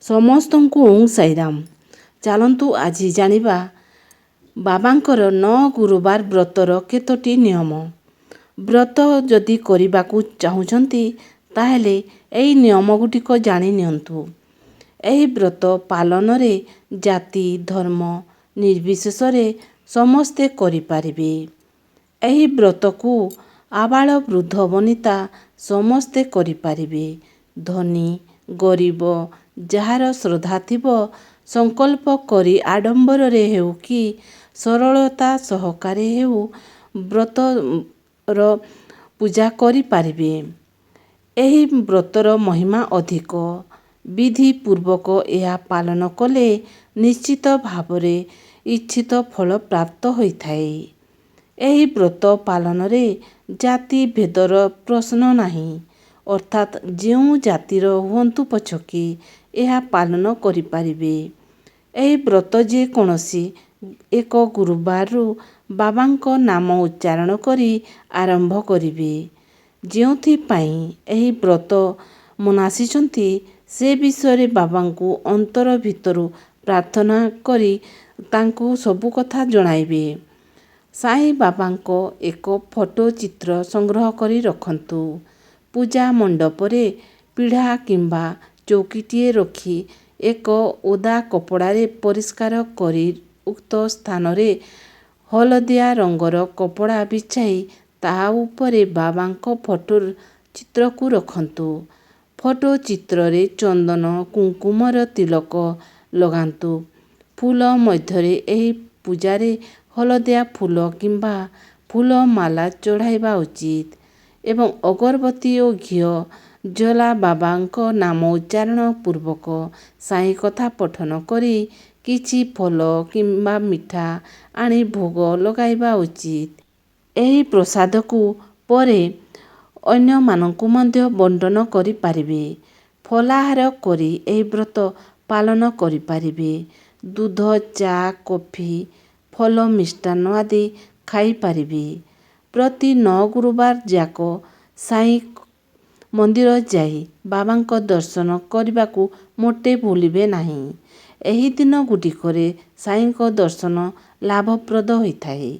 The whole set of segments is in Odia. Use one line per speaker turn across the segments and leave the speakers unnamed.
ସମସ୍ତଙ୍କୁ ଓଁ ସାଇରାମ। ଚାଲନ୍ତୁ ଆଜି ଜାଣିବା ବାବାଙ୍କର 9 ଗୁରୁବାର ବ୍ରତର କେତୋଟି ନିୟମ। ବ୍ରତ ଯଦି କରିବାକୁ ଚାହୁଁଛନ୍ତି ତାହେଲେ ଏହି ନିୟମଗୁଡ଼ିକ ଜାଣି ନିଅନ୍ତୁ। ଏହି ବ୍ରତ ପାଳନରେ ଜାତି ଧର୍ମ ନିର୍ବିଶେଷରେ ସମସ୍ତେ କରିପାରିବେ। ଏହି ବ୍ରତକୁ ଆବାଳ ବୃଦ୍ଧ ବନିତା ସମସ୍ତେ କରିପାରିବେ। ଧନୀ ଗରିବ ଯାହାର ଶ୍ରଦ୍ଧା ଥିବ ସଂକଳ୍ପ କରି ଆଡ଼ମ୍ବରରେ ହେଉ କି ସରଳତା ସହକାରେ ହେଉ ବ୍ରତର ପୂଜା କରିପାରିବେ। ଏହି ବ୍ରତର ମହିମା ଅଧିକ। ବିଧିପୂର୍ବକ ଏହା ପାଳନ କଲେ ନିଶ୍ଚିତ ଭାବରେ ଇଚ୍ଛିତ ଫଳ ପ୍ରାପ୍ତ ହୋଇଥାଏ। ଏହି ବ୍ରତ ପାଳନରେ ଜାତି ଭେଦର ପ୍ରଶ୍ନ ନାହିଁ। ଅର୍ଥାତ୍ ଯେଉଁ ଜାତିର ହୁଅନ୍ତୁ ପଛକେ ଏହା ପାଳନ କରିପାରିବେ। ଏହି ବ୍ରତ ଯେ କୌଣସି ଏକ ଗୁରୁବାରରୁ ବାବାଙ୍କ ନାମ ଉଚ୍ଚାରଣ କରି ଆରମ୍ଭ କରିବେ। ଯେଉଁଥିପାଇଁ ଏହି ବ୍ରତ ମନାସିଛନ୍ତି ସେ ବିଷୟରେ ବାବାଙ୍କୁ ଅନ୍ତର ଭିତରୁ ପ୍ରାର୍ଥନା କରି ତାଙ୍କୁ ସବୁ କଥା ଜଣାଇବେ। ସାଇ ବାବାଙ୍କ ଏକ ଫଟୋ ଚିତ୍ର ସଂଗ୍ରହ କରି ରଖନ୍ତୁ। ପୂଜା ମଣ୍ଡପରେ ପିଢ଼ା କିମ୍ବା ଚୌକିଟିଏ ରଖି ଏକ ଓଦା କପଡ଼ାରେ ପରିଷ୍କାର କରି ଉକ୍ତ ସ୍ଥାନରେ ହଳଦିଆ ରଙ୍ଗର କପଡ଼ା ବିଛାଇ ତାହା ଉପରେ ବାବାଙ୍କ ଫଟୋ ଚିତ୍ରକୁ ରଖନ୍ତୁ। ଫଟୋ ଚିତ୍ରରେ ଚନ୍ଦନ କୁଙ୍କୁମର ତିଲକ ଲଗାନ୍ତୁ। ଫୁଲ ମଧ୍ୟରେ ଏହି ପୂଜାରେ ହଳଦିଆ ଫୁଲ କିମ୍ବା ଫୁଲ ମାଲା ଚଢ଼ାଇବା ଉଚିତ ଏବଂ ଅଗରବତୀ ଓ ଘିଅ ଜଲା ବାବାଙ୍କ ନାମ ଉଚ୍ଚାରଣ ପୂର୍ବକ ସାଇ କଥା ପଠନ କରି କିଛି ଫଳ କିମ୍ବା ମିଠା ଆଣି ଭୋଗ ଲଗାଇବା ଉଚିତ। ଏହି ପ୍ରସାଦକୁ ପରେ ଅନ୍ୟମାନଙ୍କୁ ମଧ୍ୟ ବଣ୍ଟନ କରିପାରିବେ। ଫଳାହାର କରି ଏହି ବ୍ରତ ପାଳନ କରିପାରିବେ। ଦୁଧ ଚା କଫି ଫଳ ମିଷ୍ଟାନ୍ନ ଆଦି ଖାଇପାରିବେ। ପ୍ରତି 9 ଗୁରୁବାର ଯାକ ସାଇ ମନ୍ଦିର ଯାଇ ବାବାଙ୍କ ଦର୍ଶନ କରିବାକୁ ମୋଟେ ଭୁଲିବେ ନାହିଁ। ଏହି ଦିନ ଗୁଡ଼ିକରେ ସାଇଙ୍କ ଦର୍ଶନ ଲାଭପ୍ରଦ ହୋଇଥାଏ।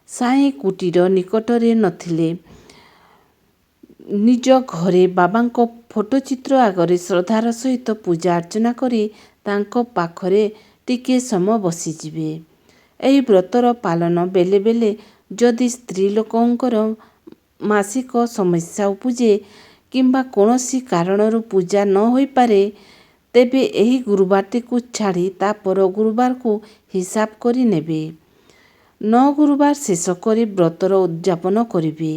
ସାଇ କୁଟୀର ନିକଟରେ ନଥିଲେ ନିଜ ଘରେ ବାବାଙ୍କ ଫଟୋଚିତ୍ର ଆଗରେ ଶ୍ରଦ୍ଧାର ସହିତ ପୂଜା ଅର୍ଚ୍ଚନା କରି ତାଙ୍କ ପାଖରେ ଟିକେ ସମୟ ବସିଯିବେ। ଏହି ବ୍ରତର ପାଳନ ବେଳେ ବେଳେ ଯଦି ସ୍ତ୍ରୀ ଲୋକଙ୍କର ମାସିକ ସମସ୍ୟା ଉପୁଜେ କିମ୍ବା କୌଣସି କାରଣରୁ ପୂଜା ନ ହୋଇପାରେ ତେବେ ଏହି ଗୁରୁବାରଟିକୁ ଛାଡ଼ି ତା ପର ଗୁରୁବାରକୁ ହିସାବ କରି ନେବେ। 9 ଗୁରୁବାର ଶେଷ କରି ବ୍ରତର ଉଦ୍ଯାପନ କରିବେ।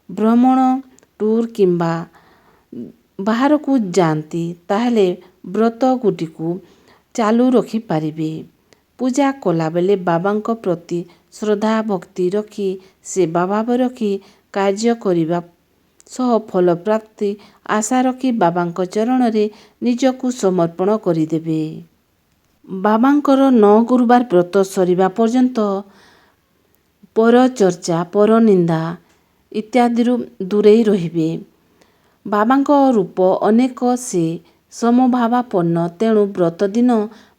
ଭ୍ରମଣ ଟୁର୍ କିମ୍ବା ବାହାରକୁ ଯାଆନ୍ତି ତାହେଲେ ବ୍ରତଗୁଡ଼ିକୁ ଚାଲୁ ରଖିପାରିବେ। ପୂଜା କଲାବେଳେ ବାବାଙ୍କ ପ୍ରତି ଶ୍ରଦ୍ଧା ଭକ୍ତି ରଖି ସେବା ଭାବ ରଖି କାର୍ଯ୍ୟ କରିବା ସହ ଫଳ ପ୍ରାପ୍ତି ଆଶା ରଖି ବାବାଙ୍କ ଚରଣରେ ନିଜକୁ ସମର୍ପଣ କରିଦେବେ। ବାବାଙ୍କର 9 ଗୁରୁବାର ବ୍ରତ ସରିବା ପର୍ଯ୍ୟନ୍ତ ପରଚର୍ଚ୍ଚା ପରନିନ୍ଦା ଇତ୍ୟାଦିରୁ ଦୂରେଇ ରହିବେ। ବାବାଙ୍କ ରୂପ ଅନେକ ସେ ସମଭାବାପନ୍ନ। ତେଣୁ ବ୍ରତ ଦିନ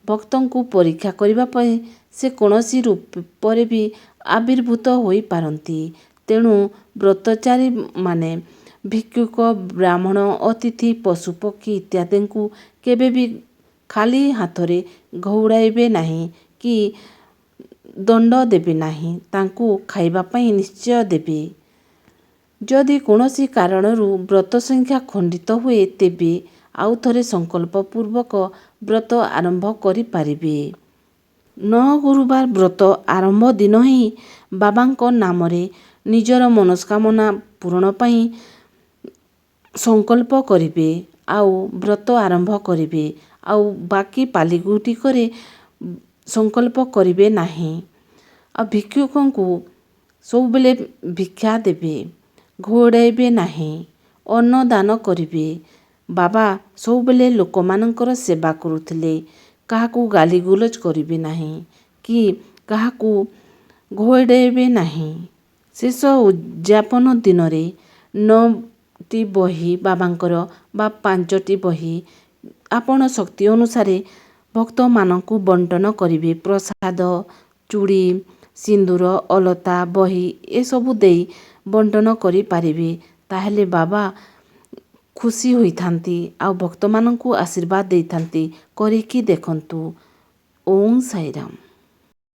ଭକ୍ତଙ୍କୁ ପରୀକ୍ଷା କରିବା ପାଇଁ ସେ କୌଣସି ରୂପରେ ବି ଆବିର୍ଭୂତ ହୋଇପାରନ୍ତି। ତେଣୁ ବ୍ରତଚାରୀମାନେ ଭିକ୍ଷୁକ ବ୍ରାହ୍ମଣ ଅତିଥି ପଶୁପକ୍ଷୀ ଇତ୍ୟାଦିଙ୍କୁ କେବେ ବି ଖାଲି ହାତରେ ଘଉଡ଼ାଇବେ ନାହିଁ କି ଦଣ୍ଡ ଦେବେ ନାହିଁ। ତାଙ୍କୁ ଖାଇବା ପାଇଁ ନିଶ୍ଚୟ ଦେବେ। ଯଦି କୌଣସି କାରଣରୁ ବ୍ରତ ସଂଖ୍ୟା ଖଣ୍ଡିତ ହୁଏ ତେବେ ଆଉ ଥରେ ସଂକଳ୍ପ ପୂର୍ବକ ବ୍ରତ ଆରମ୍ଭ କରିପାରିବେ। 9 ଗୁରୁବାର ବ୍ରତ ଆରମ୍ଭ ଦିନ ହିଁ ବାବାଙ୍କ ନାମରେ ନିଜର ମନସ୍କାମନା ପୂରଣ ପାଇଁ ସଂକଳ୍ପ କରିବେ ଆଉ ବ୍ରତ ଆରମ୍ଭ କରିବେ। ଆଉ ବାକି ପାଳିଗୁଡ଼ିକରେ ସଂକଳ୍ପ କରିବେ ନାହିଁ। ଆଉ ଭିକ୍ଷୁକଙ୍କୁ ସବୁବେଳେ ଭିକ୍ଷା ଦେବେ। ଘଉଡ଼ାଇବେ ନାହିଁ। ଅନ୍ନ ଦାନ କରିବେ। ବାବା ସବୁବେଳେ ଲୋକମାନଙ୍କର ସେବା କରୁଥିଲେ। କାହାକୁ ଗାଳିଗୁଲଜ କରିବେ ନାହିଁ କି କାହାକୁ ଘଉଡ଼ାଇବେ ନାହିଁ। ଶେଷ ଉଦ୍ଯାପନ ଦିନରେ 9ଟି ବହି ବାବାଙ୍କର ବା 5ଟି ବହି ଆପଣ ଶକ୍ତି ଅନୁସାରେ ଭକ୍ତମାନଙ୍କୁ ବଣ୍ଟନ କରିବେ। ପ୍ରସାଦ, ଚୁଡ଼ି, ସିନ୍ଦୁର, ଅଳତା, ବହି ଏସବୁ ଦେଇ ବଣ୍ଟନ କରିପାରିବେ। ତାହେଲେ ବାବା ଖୁସି ହୋଇଥାନ୍ତି ଆଉ ଭକ୍ତମାନଙ୍କୁ ଆଶୀର୍ବାଦ ଦେଇଥାନ୍ତି। କରିକି ଦେଖନ୍ତୁ। ଓଁ ସାଇରାମ।